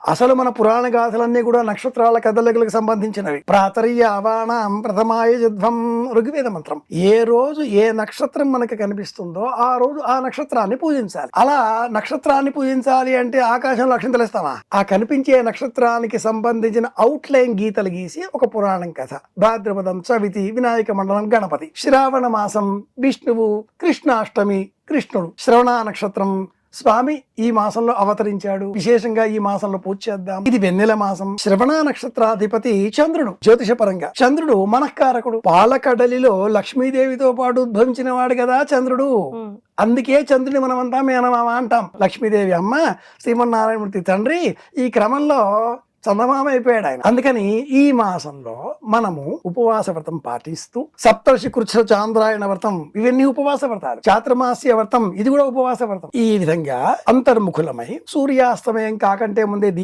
అసలు మన పురాణ గాథలన్నీ కూడా నక్షత్రాల కదలికలకు సంబంధించినవి. ప్రాతర్యావాణం ప్రథమాయుధ్వం ఋగ్వేద మంత్రం. ఏ రోజు ఏ నక్షత్రం మనకు కనిపిస్తుందో ఆ రోజు ఆ నక్షత్రాన్ని పూజించాలి. అలా నక్షత్రాన్ని పూజించాలి అంటే ఆకాశంలో అక్షింతలు ఇస్తామా? ఆ కనిపించే నక్షత్రానికి సంబంధించిన అవుట్ లైన్ గీతలు గీసి ఒక పురాణం కథ. భాద్రపదం, చవితి, వినాయక మండలం, గణపతి. శ్రావణ మాసం విష్ణువు, కృష్ణాష్టమి కృష్ణుడు. శ్రవణ నక్షత్రం స్వామి ఈ మాసంలో అవతరించాడు, విశేషంగా ఈ మాసంలో పూజ చేద్దాం. ఇది వెన్నెల మాసం. శ్రవణ నక్షత్రాధిపతి చంద్రుడు. జ్యోతిష పరంగా చంద్రుడు మనఃకారకుడు. పాలకడలిలో లక్ష్మీదేవితో పాటు ఉద్భవించిన వాడు కదా చంద్రుడు. అందుకే చంద్రుని మనమంతా మేనమామ అంటాం. లక్ష్మీదేవి అమ్మ, శ్రీమన్నారాయణమూర్తి తండ్రి. ఈ క్రమంలో చందమామ అయిపోయాడు ఆయన. అందుకని ఈ మాసంలో మనము ఉపవాస వ్రతం పాటిస్తూ, సప్తర్షి కృచ్ఛ చాంద్రాయణ వ్రతం, ఇవన్నీ ఉపవాస వ్రతాలు. చాతుర్మాస్య వ్రతం, ఇది కూడా ఉపవాస వ్రతం. ఈ విధంగా అంతర్ముఖులమై సూర్యాస్తమయం కాకంటే ముందే